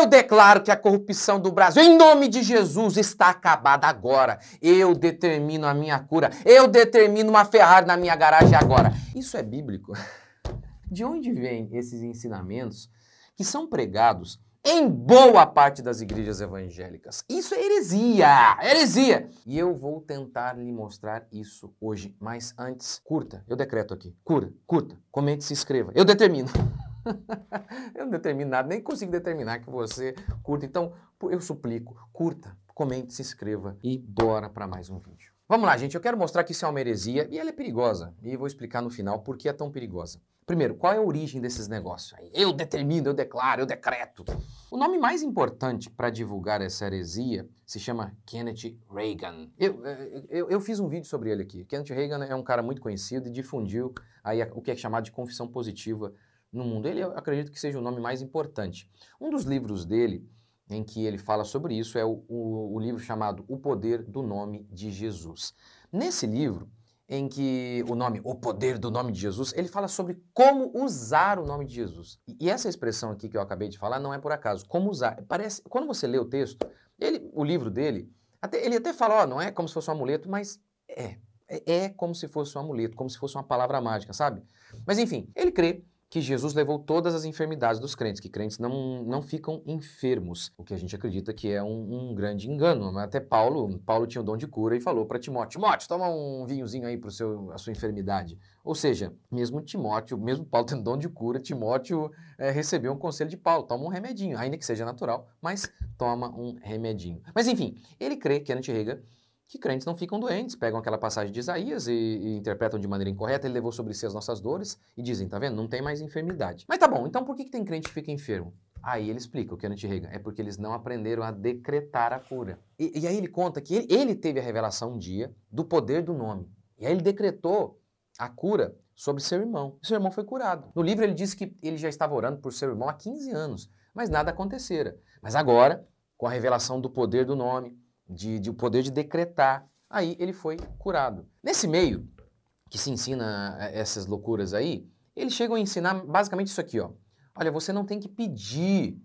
Eu declaro que a corrupção do Brasil, em nome de Jesus, está acabada agora. Eu determino a minha cura. Eu determino uma Ferrari na minha garagem agora. Isso é bíblico? De onde vêm esses ensinamentos que são pregados em boa parte das igrejas evangélicas? Isso é heresia, heresia! E eu vou tentar lhe mostrar isso hoje, mas antes, curta, eu decreto aqui, curta, comente, se inscreva, eu determino. Eu não determino nada, nem consigo determinar que você curta, então eu suplico, curta, comente, se inscreva e bora para mais um vídeo. Vamos lá, gente, eu quero mostrar que isso é uma heresia e ela é perigosa, e vou explicar no final por que é tão perigosa. Primeiro, qual é a origem desses negócios? Eu determino, eu declaro, eu decreto. O nome mais importante para divulgar essa heresia se chama Kenneth Reagan. Eu fiz um vídeo sobre ele aqui. Kenneth Reagan é um cara muito conhecido e difundiu aí o que é chamado de confissão positiva no mundo. Ele, eu acredito que seja o nome mais importante. Um dos livros dele, em que ele fala sobre isso, é o livro chamado O Poder do Nome de Jesus. Nesse livro, em que O Poder do Nome de Jesus, ele fala sobre como usar o nome de Jesus. E essa expressão aqui que eu acabei de falar não é por acaso. Como usar. Parece, quando você lê o texto, o livro dele, ele até fala, ó, não é como se fosse um amuleto, mas é como se fosse um amuleto, como se fosse uma palavra mágica, sabe? Mas enfim, ele crê que Jesus levou todas as enfermidades dos crentes, que crentes não ficam enfermos, o que a gente acredita que é um grande engano. Até Paulo tinha o dom de cura e falou para Timóteo, toma um vinhozinho aí para a sua enfermidade. Ou seja, mesmo Paulo tendo dom de cura, Timóteo recebeu um conselho de Paulo, toma um remedinho, ainda que seja natural, mas toma um remedinho. Mas enfim, ele crê, Kenneth Reagan, que crentes não ficam doentes, pegam aquela passagem de Isaías e interpretam de maneira incorreta, ele levou sobre si as nossas dores e dizem, tá vendo, não tem mais enfermidade. Mas tá bom, então por que tem crente que fica enfermo? Aí ele explica, o Kenneth Reagan, é porque eles não aprenderam a decretar a cura. E aí ele conta que ele teve a revelação um dia do poder do nome. E aí ele decretou a cura sobre seu irmão. E seu irmão foi curado. No livro ele diz que ele já estava orando por seu irmão há 15 anos, mas nada acontecera. Mas agora, com a revelação do poder do nome, o poder de decretar, aí ele foi curado. Nesse meio que se ensina essas loucuras aí, eles chegam a ensinar basicamente isso aqui, ó. Olha, você não tem que pedir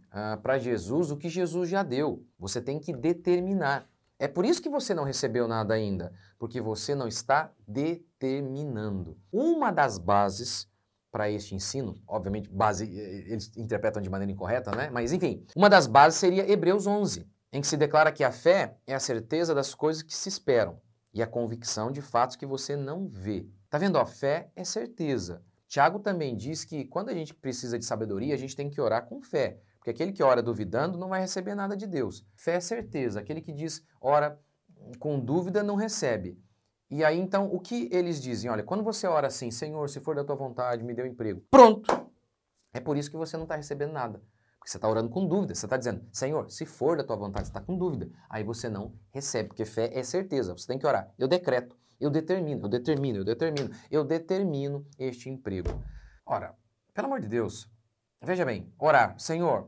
para Jesus o que Jesus já deu, você tem que determinar. É por isso que você não recebeu nada ainda, porque você não está determinando. Uma das bases para este ensino, obviamente, eles interpretam de maneira incorreta, né? Mas enfim, uma das bases seria Hebreus 11, em que se declara que a fé é a certeza das coisas que se esperam e a convicção de fatos que você não vê. Tá vendo? A fé é certeza. Tiago também diz que quando a gente precisa de sabedoria, a gente tem que orar com fé, porque aquele que ora duvidando não vai receber nada de Deus. Fé é certeza. Aquele que diz ora com dúvida não recebe. E aí então o que eles dizem? Olha, quando você ora assim, Senhor, se for da tua vontade, me dê um emprego. Pronto! É por isso que você não está recebendo nada. Porque você está orando com dúvida, você está dizendo, Senhor, se for da tua vontade, você está com dúvida. Aí você não recebe, porque fé é certeza, você tem que orar. Eu decreto, eu determino este emprego. Ora, pelo amor de Deus, veja bem, orar, Senhor,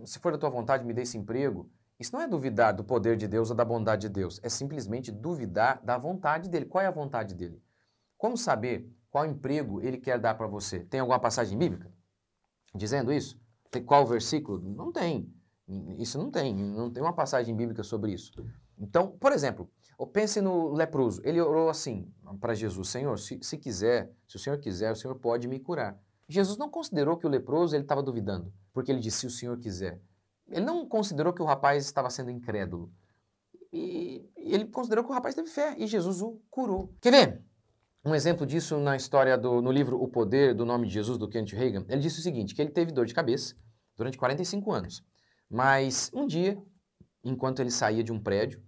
se for da tua vontade, me dê esse emprego. Isso não é duvidar do poder de Deus ou da bondade de Deus, é simplesmente duvidar da vontade dele. Qual é a vontade dele? Como saber qual emprego ele quer dar para você? Tem alguma passagem bíblica dizendo isso? Tem qual versículo? Não tem. Isso não tem uma passagem bíblica sobre isso. Então, por exemplo, pense no leproso. Ele orou assim para Jesus, Senhor, se o Senhor quiser, o Senhor pode me curar. Jesus não considerou que o leproso ele estava duvidando, porque ele disse, se o Senhor quiser. Ele não considerou que o rapaz estava sendo incrédulo. E ele considerou que o rapaz teve fé, e Jesus o curou. Quer ver? Um exemplo disso na história no livro O Poder do Nome de Jesus, do Kenneth Reagan, ele disse o seguinte, que ele teve dor de cabeça durante 45 anos. Mas um dia, enquanto ele saía de um prédio,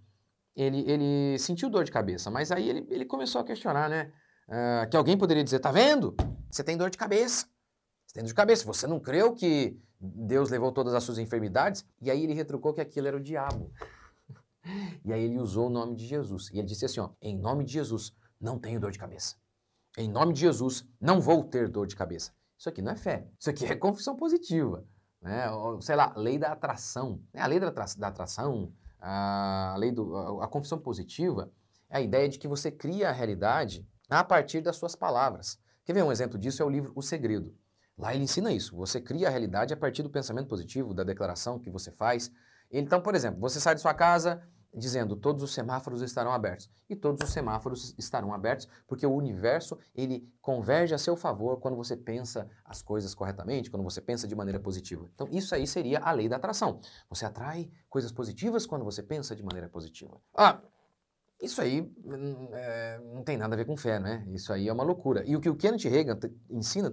ele sentiu dor de cabeça. Mas aí ele começou a questionar, né? Que alguém poderia dizer, tá vendo? Você tem dor de cabeça. Você tem dor de cabeça. Você não creu que Deus levou todas as suas enfermidades? E aí ele retrucou que aquilo era o diabo. E aí ele usou o nome de Jesus. E ele disse assim, ó, em nome de Jesus, não tenho dor de cabeça. Em nome de Jesus, não vou ter dor de cabeça. Isso aqui não é fé. Isso aqui é confissão positiva. Né? Ou, sei lá, lei da atração. A lei da atração, a confissão positiva é a ideia de que você cria a realidade a partir das suas palavras. Quer ver um exemplo disso? É o livro O Segredo. Lá ele ensina isso. Você cria a realidade a partir do pensamento positivo, da declaração que você faz. Então, por exemplo, você sai de sua casa dizendo todos os semáforos estarão abertos. E todos os semáforos estarão abertos porque o universo, ele converge a seu favor quando você pensa as coisas corretamente, quando você pensa de maneira positiva. Então, isso aí seria a lei da atração. Você atrai coisas positivas quando você pensa de maneira positiva. Isso aí não tem nada a ver com fé, né? Isso aí é uma loucura. E o que o Kenneth Hagin ensina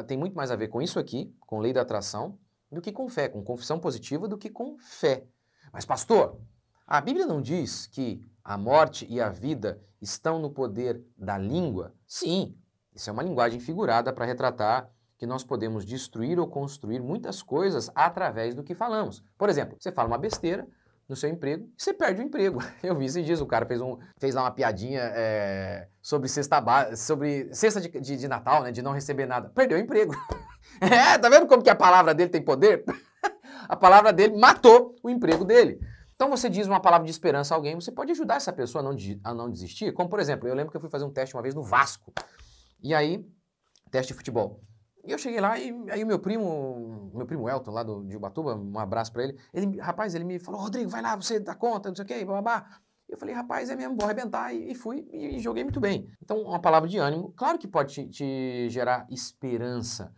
tem muito mais a ver com isso aqui, com lei da atração, do que com fé, com confissão positiva, do que com fé. Mas, pastor, a Bíblia não diz que a morte e a vida estão no poder da língua? Sim, isso é uma linguagem figurada para retratar que nós podemos destruir ou construir muitas coisas através do que falamos. Por exemplo, você fala uma besteira no seu emprego, você perde o emprego. Eu vi esses dias, o cara fez lá uma piadinha sobre cesta de Natal, né, de não receber nada. Perdeu o emprego. Tá vendo como que a palavra dele tem poder? A palavra dele matou o emprego dele. Então você diz uma palavra de esperança a alguém, você pode ajudar essa pessoa a não desistir. Como, por exemplo, eu lembro que eu fui fazer um teste uma vez no Vasco. E aí, teste de futebol. E eu cheguei lá e aí o meu primo Elton, lá de Ubatuba, um abraço pra ele, ele me falou, Rodrigo, vai lá, você dá conta, não sei o quê, babá. Eu falei, rapaz, é mesmo, vou arrebentar, e fui e joguei muito bem. Então, uma palavra de ânimo, claro que pode te gerar esperança,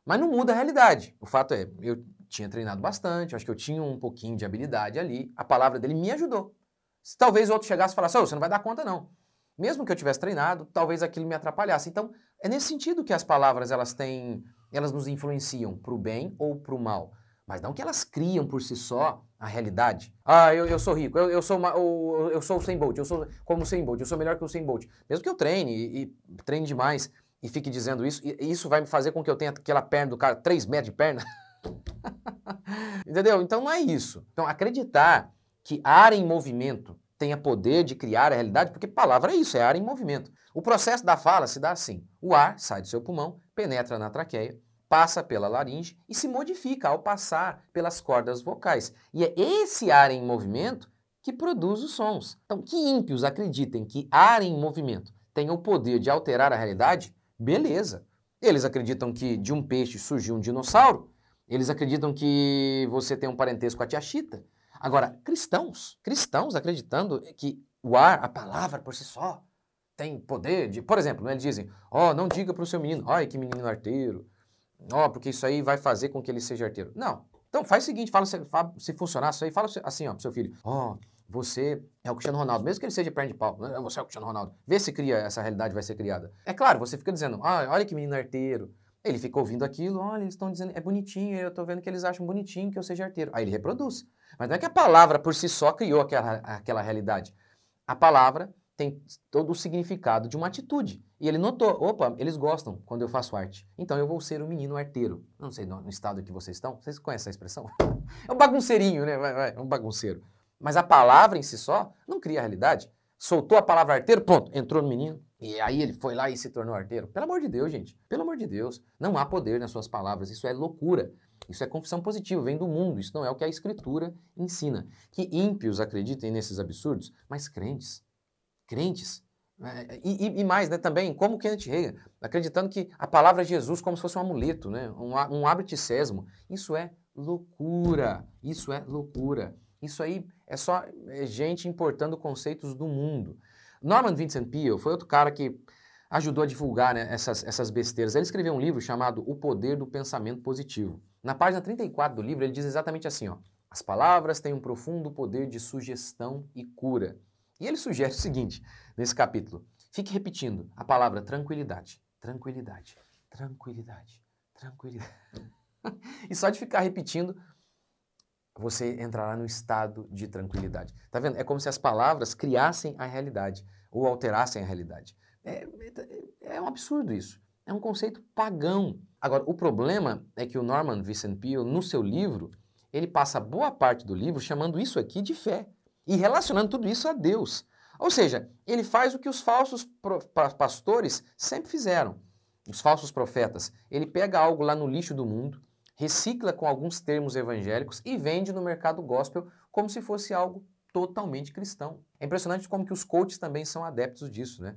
mas não muda a realidade. O fato é, eu tinha treinado bastante, acho que eu tinha um pouquinho de habilidade ali, a palavra dele me ajudou. Se talvez o outro chegasse e falasse, você não vai dar conta não. Mesmo que eu tivesse treinado, talvez aquilo me atrapalhasse. Então, é nesse sentido que as palavras, elas nos influenciam para o bem ou para o mal. Mas não que elas criam por si só a realidade. Eu sou rico, eu sou o Usain Bolt, eu sou como o Usain Bolt, eu sou melhor que o Usain Bolt. Mesmo que eu treine e treine demais e fique dizendo isso, e isso vai me fazer com que eu tenha aquela perna do cara, 3 metros de perna. Entendeu? Então não é isso. Então acreditar que ar em movimento tenha poder de criar a realidade, porque palavra é isso, é ar em movimento. O processo da fala se dá assim: o ar sai do seu pulmão, penetra na traqueia, passa pela laringe e se modifica ao passar pelas cordas vocais. E é esse ar em movimento que produz os sons. Então, que ímpios acreditem que ar em movimento tem o poder de alterar a realidade, beleza. Eles acreditam que de um peixe surgiu um dinossauro, eles acreditam que você tem um parentesco com a tia Chita. Agora, cristãos acreditando que o ar, a palavra por si só, tem poder de... Por exemplo, eles dizem, não diga para o seu menino, que menino arteiro, porque isso aí vai fazer com que ele seja arteiro. Não. Então faz o seguinte, se funcionar isso aí, fala assim, pro seu filho, você é o Cristiano Ronaldo, mesmo que ele seja perna de pau, você é o Cristiano Ronaldo. Vê se essa realidade vai ser criada. É claro, você fica dizendo, olha que menino arteiro. Ele fica ouvindo aquilo, olha, eles estão dizendo, é bonitinho, eu tô vendo que eles acham bonitinho que eu seja arteiro. Aí ele reproduz. Mas não é que a palavra por si só criou aquela realidade. A palavra tem todo o significado de uma atitude. E ele notou, eles gostam quando eu faço arte. Então eu vou ser um menino arteiro. Não sei no estado que vocês estão. Vocês conhecem essa expressão? É um bagunceirinho, né? É um bagunceiro. Mas a palavra em si só não cria a realidade. Soltou a palavra arteiro, pronto, entrou no menino. E aí ele foi lá e se tornou arteiro. Pelo amor de Deus, gente. Pelo amor de Deus. Não há poder nas suas palavras. Isso é loucura. Isso é confissão positiva, vem do mundo. Isso não é o que a Escritura ensina. Que ímpios acreditem nesses absurdos, mas crentes. E mais, né, também, como Kenneth Hagin, acreditando que a palavra de Jesus como se fosse um amuleto, né, um abre-te sésamo. Isso é loucura. Isso é loucura. Isso aí é só gente importando conceitos do mundo. Norman Vincent Peale foi outro cara que ajudou a divulgar, né, essas besteiras. Ele escreveu um livro chamado O Poder do Pensamento Positivo. Na página 34 do livro, ele diz exatamente assim, as palavras têm um profundo poder de sugestão e cura. E ele sugere o seguinte, nesse capítulo, fique repetindo a palavra tranquilidade, tranquilidade, tranquilidade, tranquilidade. E só de ficar repetindo, você entrará no estado de tranquilidade. Tá vendo? É como se as palavras criassem a realidade ou alterassem a realidade. É um absurdo isso. É um conceito pagão. Agora, o problema é que o Norman Vincent Peale, no seu livro, ele passa boa parte do livro chamando isso aqui de fé e relacionando tudo isso a Deus. Ou seja, ele faz o que os falsos pastores sempre fizeram, os falsos profetas. Ele pega algo lá no lixo do mundo, recicla com alguns termos evangélicos e vende no mercado gospel como se fosse algo totalmente cristão. É impressionante como que os coaches também são adeptos disso, né?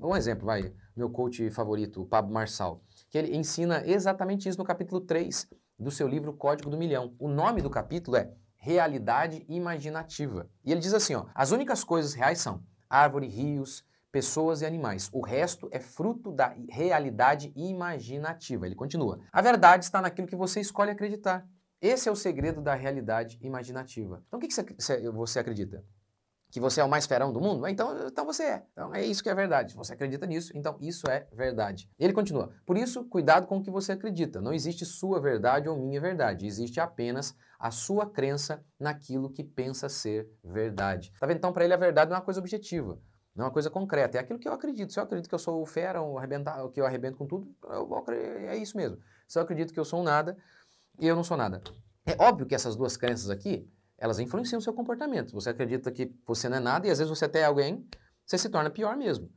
Um exemplo, meu coach favorito, o Pablo Marçal. que ele ensina exatamente isso no capítulo 3 do seu livro Código do Milhão. O nome do capítulo é Realidade Imaginativa. E ele diz assim, ó, as únicas coisas reais são árvore, rios, pessoas e animais. O resto é fruto da realidade imaginativa. Ele continua. A verdade está naquilo que você escolhe acreditar. Esse é o segredo da realidade imaginativa. Então o que você acredita? Que você é o mais ferão do mundo? Então você é. Então é isso que é verdade. Você acredita nisso, então isso é verdade. Ele continua. Por isso, cuidado com o que você acredita. Não existe sua verdade ou minha verdade. Existe apenas a sua crença naquilo que pensa ser verdade. Tá vendo? Então para ele a verdade não é uma coisa objetiva. Não é uma coisa concreta. É aquilo que eu acredito. Se eu acredito que eu sou o fera, que eu arrebento com tudo, é isso mesmo. Se eu acredito que eu sou um nada, eu não sou nada. É óbvio que essas duas crenças aqui, elas influenciam o seu comportamento. Você acredita que você não é nada e às vezes você até é alguém, você se torna pior mesmo.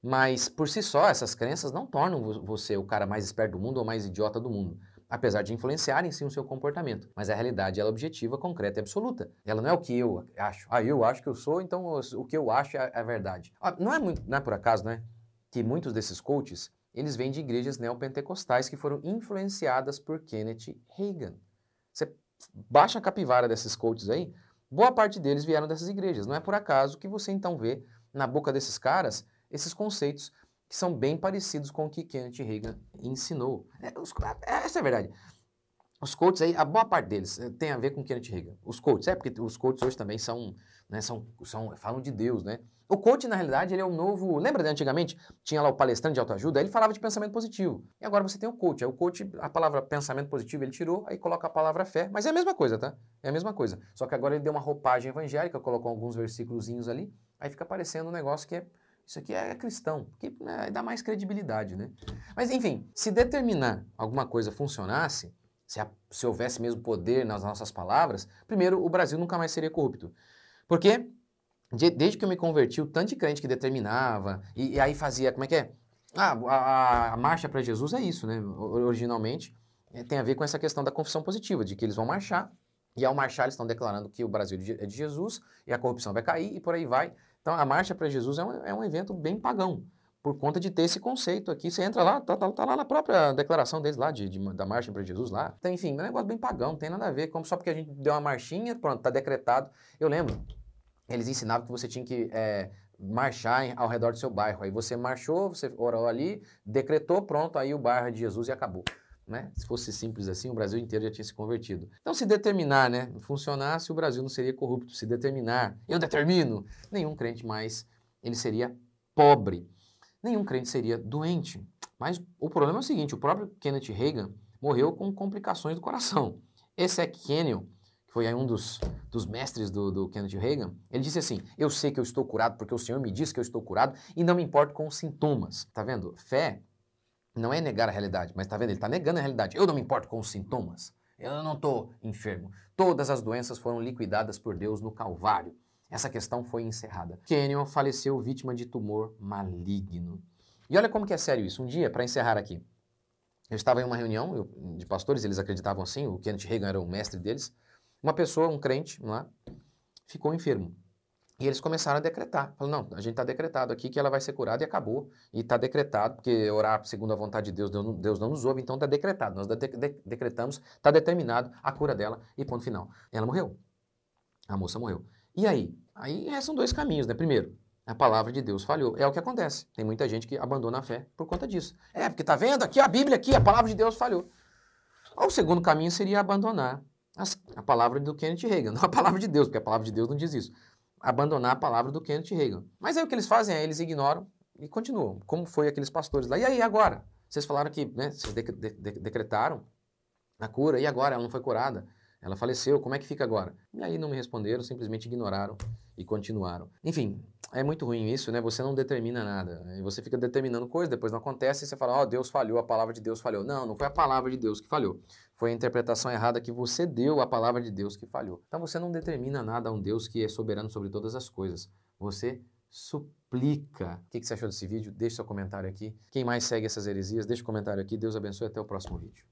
Mas por si só, essas crenças não tornam você o cara mais esperto do mundo ou mais idiota do mundo. Apesar de influenciarem sim o seu comportamento. Mas a realidade ela é objetiva, concreta e absoluta. Ela não é o que eu acho. Eu acho que eu sou, então o que eu acho é a verdade. Não é por acaso, né, que muitos desses coaches, eles vêm de igrejas neopentecostais que foram influenciadas por Kenneth Hagin. Você baixa a capivara desses coaches aí, boa parte deles vieram dessas igrejas. Não é por acaso que você então vê na boca desses caras esses conceitos que são bem parecidos com o que Kenneth Hagin ensinou. Essa é a verdade. Os coaches aí, a boa parte deles tem a ver com Kenneth Hagin. Os coaches, porque os coaches hoje também falam de Deus, né? O coach, na realidade, ele é um novo... Lembra de antigamente? Tinha lá o palestrante de autoajuda, aí ele falava de pensamento positivo. E agora você tem o coach. Aí o coach, a palavra pensamento positivo ele tirou, aí coloca a palavra fé. Mas é a mesma coisa, tá? É a mesma coisa. Só que agora ele deu uma roupagem evangélica, colocou alguns versículozinhos ali, aí fica parecendo um negócio que é... Isso aqui é cristão, que dá mais credibilidade, né? Mas, enfim, se determinar alguma coisa funcionasse, se houvesse mesmo poder nas nossas palavras, primeiro, o Brasil nunca mais seria corrupto. Porque desde que eu me converti, o tanto de crente que determinava, e aí fazia, como é que é? A marcha para Jesus é isso, né? Originalmente, tem a ver com essa questão da confissão positiva, de que eles vão marchar, e ao marchar eles estão declarando que o Brasil é de Jesus, e a corrupção vai cair, e por aí vai. Então a marcha para Jesus é um evento bem pagão, por conta de ter esse conceito aqui. Você entra lá, tá lá na própria declaração deles lá, da marcha para Jesus lá. Então, enfim, é um negócio bem pagão, não tem nada a ver, como só porque a gente deu uma marchinha, pronto, tá decretado. Eu lembro, eles ensinavam que você tinha que marchar ao redor do seu bairro. Aí você marchou, você orou ali, decretou, pronto, aí o bairro é de Jesus e acabou. Né? Se fosse simples assim, o Brasil inteiro já tinha se convertido. Então, se determinar, né, funcionasse, o Brasil não seria corrupto. Se determinar, eu determino, nenhum crente mais, ele seria pobre. Nenhum crente seria doente. Mas o problema é o seguinte, o próprio Kenneth Hagin morreu com complicações do coração. Esse Kenyon, que foi aí um dos mestres do Kenneth Hagin, ele disse assim, eu sei que eu estou curado porque o Senhor me disse que eu estou curado e não me importo com os sintomas. Tá vendo? Fé não é negar a realidade, mas tá vendo? Ele está negando a realidade. Eu não me importo com os sintomas. Eu não estou enfermo. Todas as doenças foram liquidadas por Deus no Calvário. Essa questão foi encerrada. Kenyon faleceu vítima de tumor maligno. E olha como que é sério isso. Um dia, para encerrar aqui, eu estava em uma reunião de pastores, eles acreditavam assim, o Kenneth Hagin era o mestre deles. Uma pessoa, um crente, lá, ficou enfermo. E eles começaram a decretar. Falaram, não, a gente está decretado aqui que ela vai ser curada e acabou. E está decretado, porque orar segundo a vontade de Deus, Deus não nos ouve, então está decretado. Nós decretamos, está determinado a cura dela e ponto final. Ela morreu. A moça morreu. E aí? Aí são dois caminhos, né? Primeiro, a palavra de Deus falhou. É o que acontece. Tem muita gente que abandona a fé por conta disso. Porque tá vendo? Aqui a Bíblia, aqui, a palavra de Deus falhou. Ou o segundo caminho seria abandonar a palavra do Kenneth Hagin, não a palavra de Deus, porque a palavra de Deus não diz isso. Abandonar a palavra do Kenneth Hagin. Mas aí o que eles fazem é, eles ignoram e continuam, como foi aqueles pastores lá. E aí, agora? Vocês falaram que, né, vocês decretaram a cura, e agora? Ela não foi curada. Ela faleceu, como é que fica agora? E aí não me responderam, simplesmente ignoraram e continuaram. Enfim, é muito ruim isso, né? Você não determina nada. E você fica determinando coisas, depois não acontece, e você fala, Deus falhou, a palavra de Deus falhou. Não, não foi a palavra de Deus que falhou. Foi a interpretação errada que você deu à palavra de Deus que falhou. Então você não determina nada a um Deus que é soberano sobre todas as coisas. Você suplica. O que você achou desse vídeo? Deixe seu comentário aqui. Quem mais segue essas heresias, deixe um comentário aqui. Deus abençoe, até o próximo vídeo.